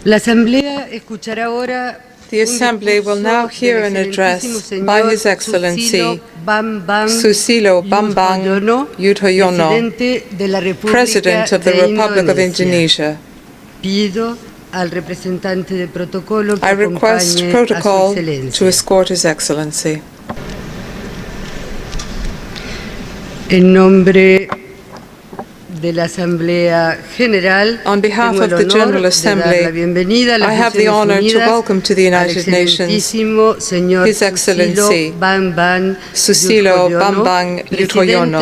La Asamblea escuchará ahora. The Assembly will now hear an address by His Excellency Susilo Bambang Yudhoyono, President of the Republic of Indonesia. I request protocol to escort His Excellency. En nombre de la Asamblea General, on behalf of the General Assembly, I have the honor to welcome to the United Nations His Excellency Susilo Bambang Yudhoyono,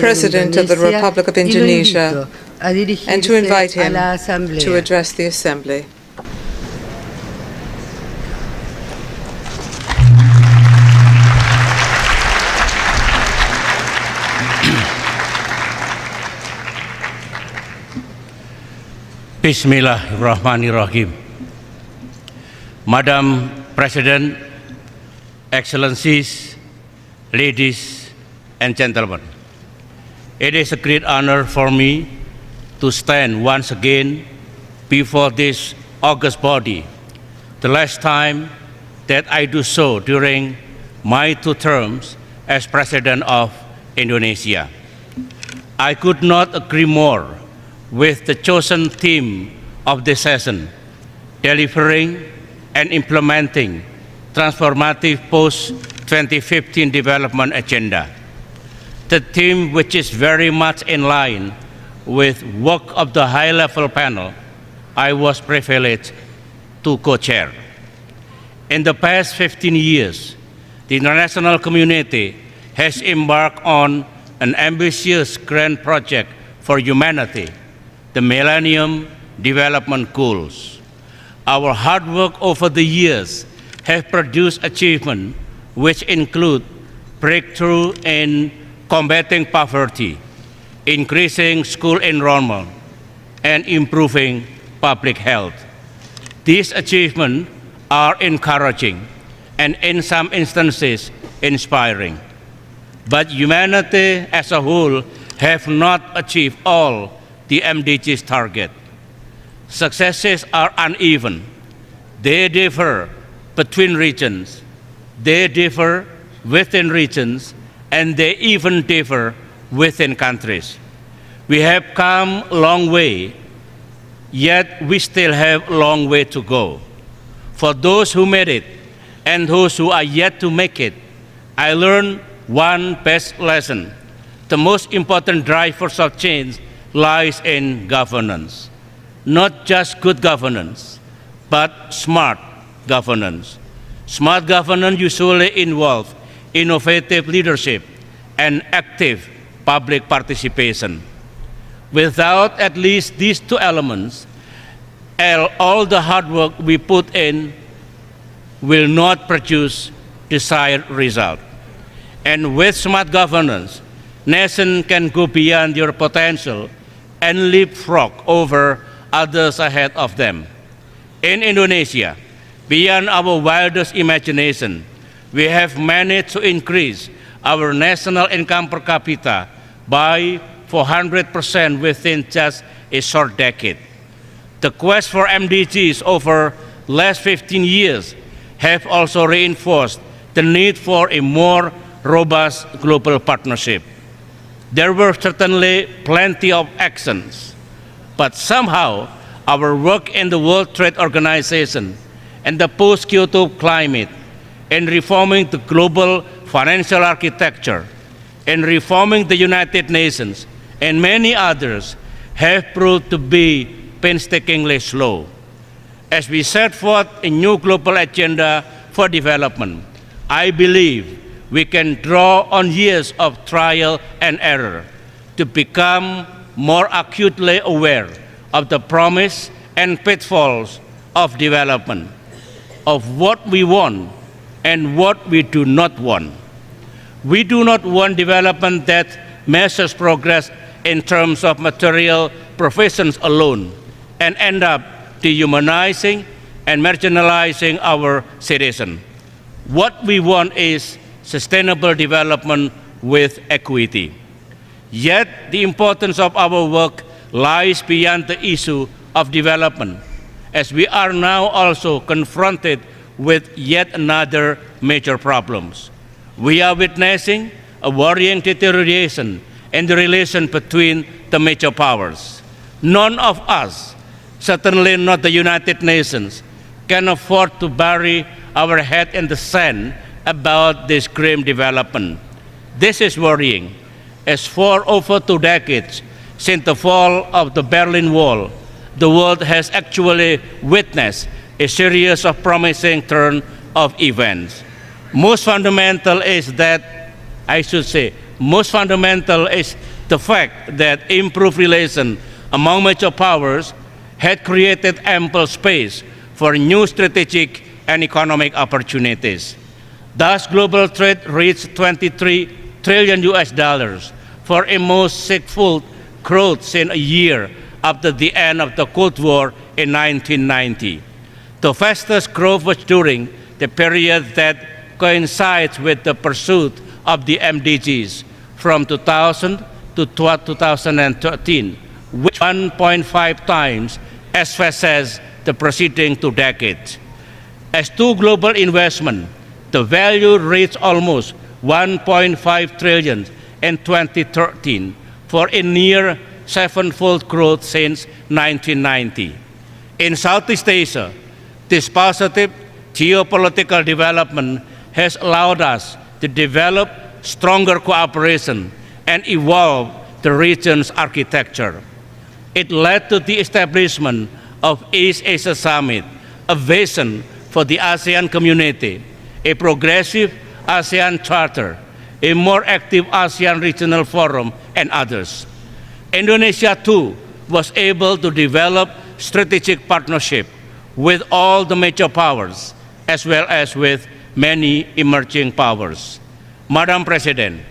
President of the Republic of Indonesia, and to invite him to address the Assembly. Bismillahirrahmanirrahim. Madam President, Excellencies, ladies and gentlemen, it is a great honor for me to stand once again before this august body, the last time that I do so during my 2 terms as President of Indonesia. I could not agree more with the chosen theme of this session, delivering and implementing transformative post-2015 development agenda. The theme, which is very much in line with work of the high-level panel I was privileged to co-chair. In the past 15 years, the international community has embarked on an ambitious grand project for humanity, the Millennium Development Goals. Our hard work over the years has produced achievements which include breakthrough in combating poverty, increasing school enrollment, and improving public health. These achievements are encouraging and in some instances inspiring. But humanity as a whole have not achieved all the MDGs target. Successes are uneven. They differ between regions. They differ within regions, and they even differ within countries. We have come a long way, yet we still have a long way to go. For those who made it and those who are yet to make it, I learned one best lesson. The most important drivers of change lies in governance. Not just good governance, but smart governance. Smart governance usually involves innovative leadership and active public participation. Without at least these 2 elements, all the hard work we put in will not produce desired result. And with smart governance, nations can go beyond their potential and leapfrog over others ahead of them. In Indonesia, beyond our wildest imagination, we have managed to increase our national income per capita by 400% within just a short decade. The quest for MDGs over the last 15 years have also reinforced the need for a more robust global partnership. There were certainly plenty of actions, but somehow our work in the World Trade Organization and the post-Kyoto climate, in reforming the global financial architecture, in reforming the United Nations, and many others have proved to be painstakingly slow. As we set forth a new global agenda for development, I believe we can draw on years of trial and error to become more acutely aware of the promise and pitfalls of development, of what we want and what we do not want. We do not want development that measures progress in terms of material provisions alone and end up dehumanizing and marginalizing our citizens. What we want is sustainable development with equity. Yet the importance of our work lies beyond the issue of development, as we are now also confronted with yet another major problems. We are witnessing a worrying deterioration in the relation between the major powers. None of us, certainly not the United Nations, can afford to bury our head in the sand about this grim development. This is worrying, as for over 2 decades since the fall of the Berlin Wall, the world has actually witnessed a series of promising turn of events. Most fundamental is the fact that improved relations among major powers had created ample space for new strategic and economic opportunities. Thus, global trade reached $23 trillion for a most sixfold growth in a year after the end of the Cold War in 1990. The fastest growth was during the period that coincides with the pursuit of the MDGs from 2000 to 2013, which 1.5 times as fast as the preceding 2 decades. As to global investment, the value reached almost $1.5 trillion in 2013 for a near 7-fold growth since 1990. In Southeast Asia, this positive geopolitical development has allowed us to develop stronger cooperation and evolve the region's architecture. It led to the establishment of East Asia Summit, a vision for the ASEAN community, a progressive ASEAN Charter, a more active ASEAN Regional Forum, and others. Indonesia, too, was able to develop strategic partnership with all the major powers, as well as with many emerging powers. Madam President,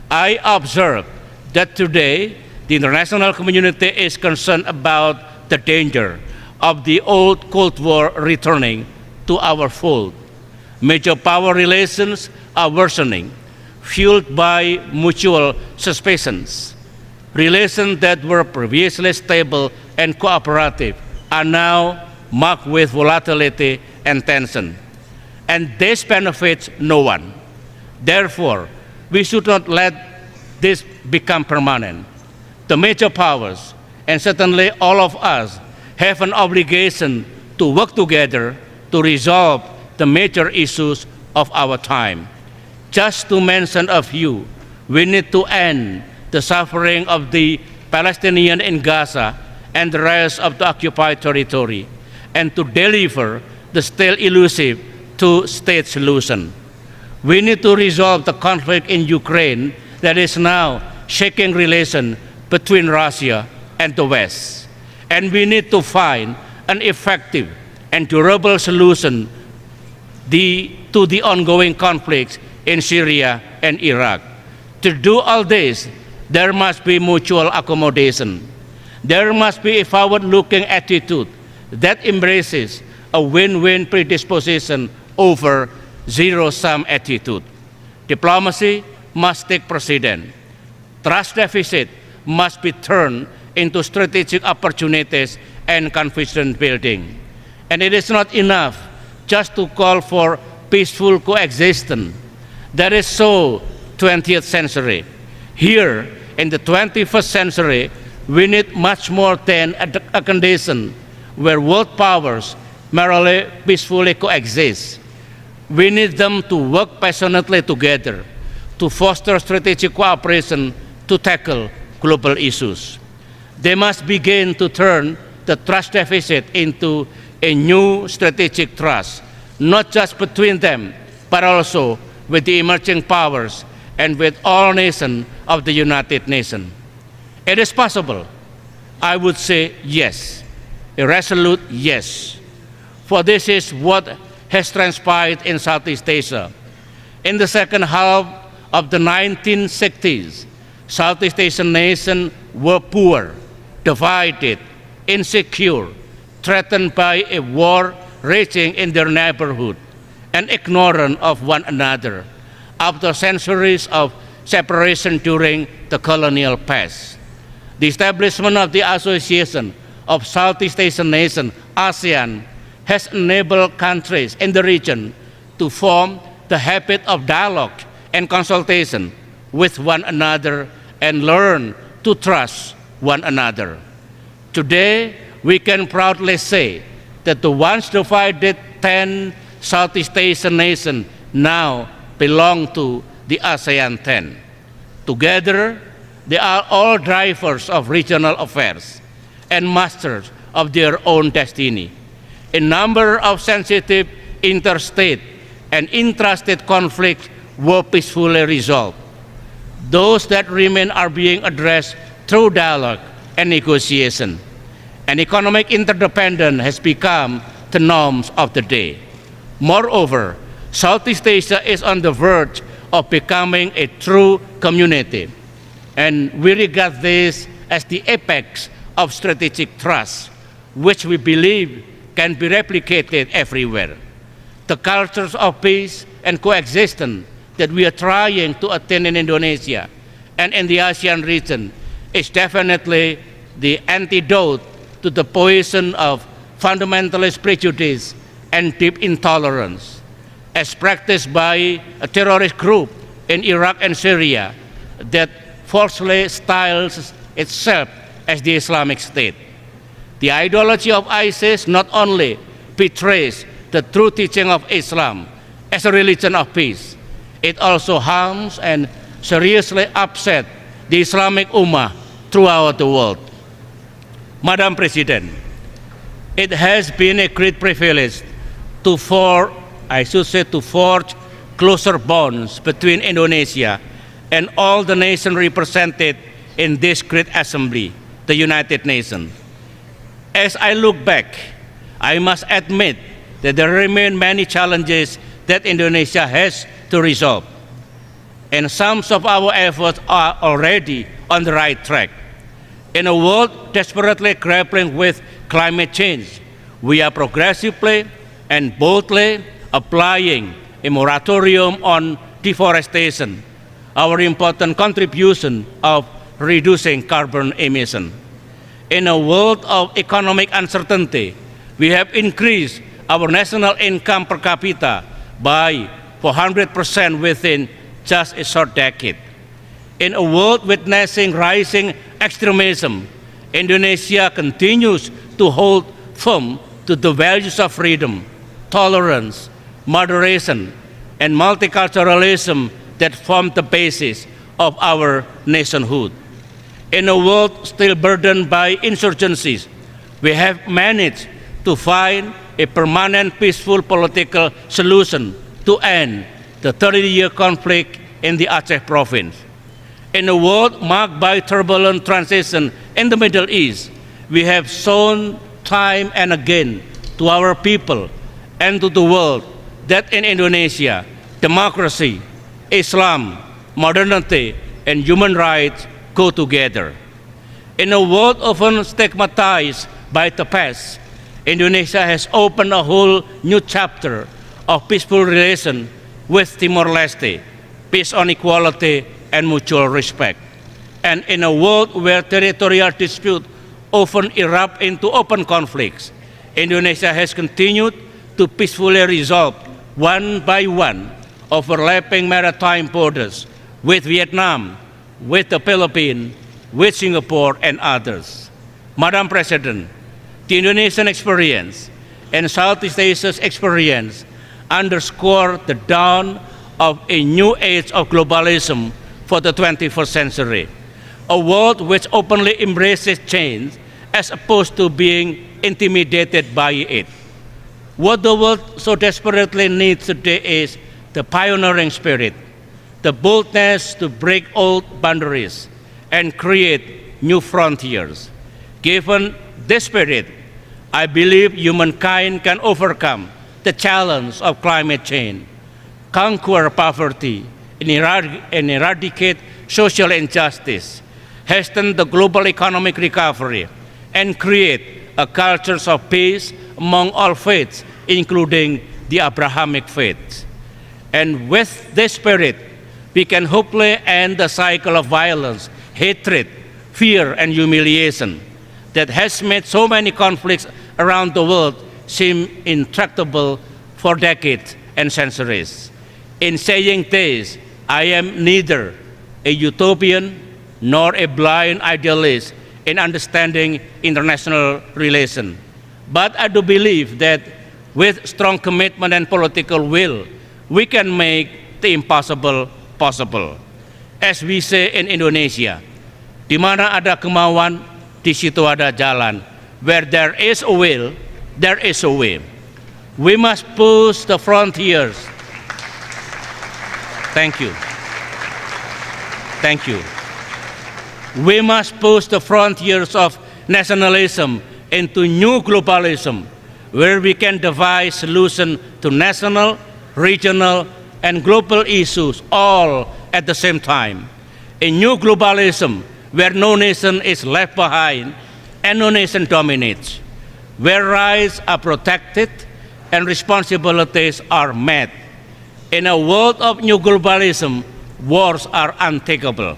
I observe that today the international community is concerned about the danger of the old Cold War returning to our fold. Major power relations are worsening, fueled by mutual suspicions. Relations that were previously stable and cooperative are now marked with volatility and tension. And this benefits no one. Therefore, we should not let this become permanent. The major powers, and certainly all of us, have an obligation to work together to resolve the major issues of our time. Just to mention a few, we need to end the suffering of the Palestinians in Gaza and the rest of the occupied territory, and to deliver the still elusive two-state solution. We need to resolve the conflict in Ukraine that is now shaking relations between Russia and the West. And we need to find an effective and durable solution to the ongoing conflicts in Syria and Iraq. To do all this, there must be mutual accommodation. There must be a forward-looking attitude that embraces a win-win predisposition over zero-sum attitude. Diplomacy must take precedence. Trust deficit must be turned into strategic opportunities and confidence building. And it is not enough just to call for peaceful coexistence. That is so 20th century. Here, in the 21st century, we need much more than a condition where world powers merely peacefully coexist. We need them to work passionately together to foster strategic cooperation to tackle global issues. They must begin to turn the trust deficit into a new strategic trust, not just between them, but also with the emerging powers and with all nations of the United Nations. It is possible. I would say yes, a resolute yes. For this is what has transpired in Southeast Asia. In the second half of the 1960s, Southeast Asian nations were poor, divided, insecure, threatened by a war raging in their neighborhood, and ignorant of one another after centuries of separation during the colonial past. The establishment of the Association of Southeast Asian Nations, ASEAN, has enabled countries in the region to form the habit of dialogue and consultation with one another and learn to trust one another. Today, we can proudly say that the once divided 10 Southeast Asian nations now belong to the ASEAN 10. Together, they are all drivers of regional affairs and masters of their own destiny. A number of sensitive interstate and intrastate conflicts were peacefully resolved. Those that remain are being addressed through dialogue and negotiation. And economic interdependence has become the norms of the day. Moreover, Southeast Asia is on the verge of becoming a true community, and we regard this as the apex of strategic trust, which we believe can be replicated everywhere. The cultures of peace and coexistence that we are trying to attain in Indonesia and in the ASEAN region is definitely the antidote to the poison of fundamentalist prejudice and deep intolerance, as practiced by a terrorist group in Iraq and Syria that falsely styles itself as the Islamic State. The ideology of ISIS not only betrays the true teaching of Islam as a religion of peace, it also harms and seriously upsets the Islamic Ummah throughout the world. Madam President, it has been a great privilege to forge closer bonds between Indonesia and all the nations represented in this great assembly, the United Nations. As I look back, I must admit that there remain many challenges that Indonesia has to resolve, and some of our efforts are already on the right track. In a world desperately grappling with climate change, we are progressively and boldly applying a moratorium on deforestation, our important contribution of reducing carbon emission. In a world of economic uncertainty, we have increased our national income per capita by 400% within just a short decade. In a world witnessing rising extremism, Indonesia continues to hold firm to the values of freedom, tolerance, moderation, and multiculturalism that form the basis of our nationhood. In a world still burdened by insurgencies, we have managed to find a permanent peaceful political solution to end the 30-year conflict in the Aceh province. In a world marked by turbulent transition in the Middle East, we have shown time and again to our people and to the world that in Indonesia, democracy, Islam, modernity, and human rights go together. In a world often stigmatized by the past, Indonesia has opened a whole new chapter of peaceful relations with Timor-Leste, based on equality and mutual respect. And in a world where territorial disputes often erupt into open conflicts, Indonesia has continued to peacefully resolve one by one overlapping maritime borders with Vietnam, with the Philippines, with Singapore, and others. Madam President, the Indonesian experience and Southeast Asia's experience underscore the dawn of a new age of globalism for the 21st century, a world which openly embraces change as opposed to being intimidated by it. What the world so desperately needs today is the pioneering spirit, the boldness to break old boundaries and create new frontiers. Given this spirit, I believe humankind can overcome the challenge of climate change, conquer poverty, and eradicate social injustice, hasten the global economic recovery, and create a culture of peace among all faiths, including the Abrahamic faith. And with this spirit, we can hopefully end the cycle of violence, hatred, fear, and humiliation that has made so many conflicts around the world seem intractable for decades and centuries. In saying this, I am neither a utopian nor a blind idealist in understanding international relations. But I do believe that with strong commitment and political will, we can make the impossible possible. As we say in Indonesia, di mana ada kemauan, di situ ada jalan. Where there is a will, there is a way. We must push the frontiers. Thank you. Thank you. We must push the frontiers of nationalism into new globalism, where we can devise solutions to national, regional, and global issues all at the same time. A new globalism where no nation is left behind and no nation dominates, where rights are protected and responsibilities are met. In a world of new globalism, wars are unthinkable.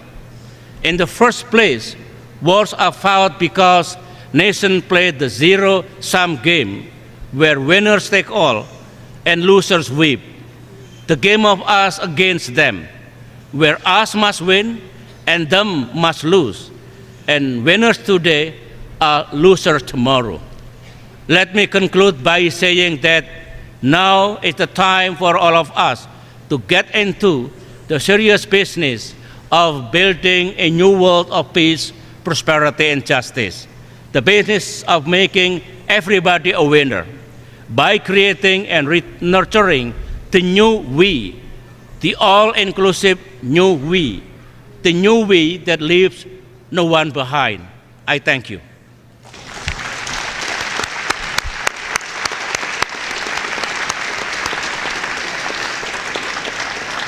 In the first place, wars are fought because nations play the zero-sum game, where winners take all and losers weep. The game of us against them, where us must win and them must lose, and winners today are losers tomorrow. Let me conclude by saying that now is the time for all of us to get into the serious business of building a new world of peace, prosperity, and justice. The business of making everybody a winner by creating and nurturing the new we, the all-inclusive new we, the new we that leaves no one behind. I thank you.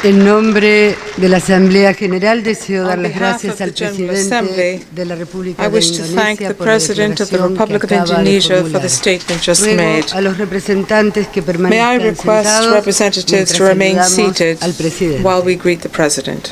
En nombre de la Asamblea General deseo dar las gracias al Presidente de la República de Indonesia por la declaración que acaba de formular. Ruego a los representantes que permanezcan sentados mientras saludamos al Presidente. While we greet the President.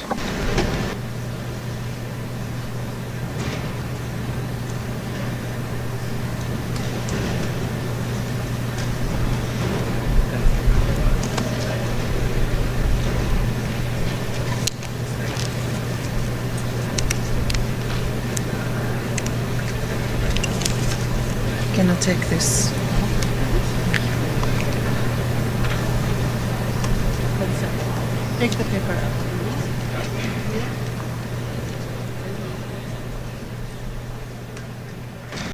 Can I take this? Take the paper out.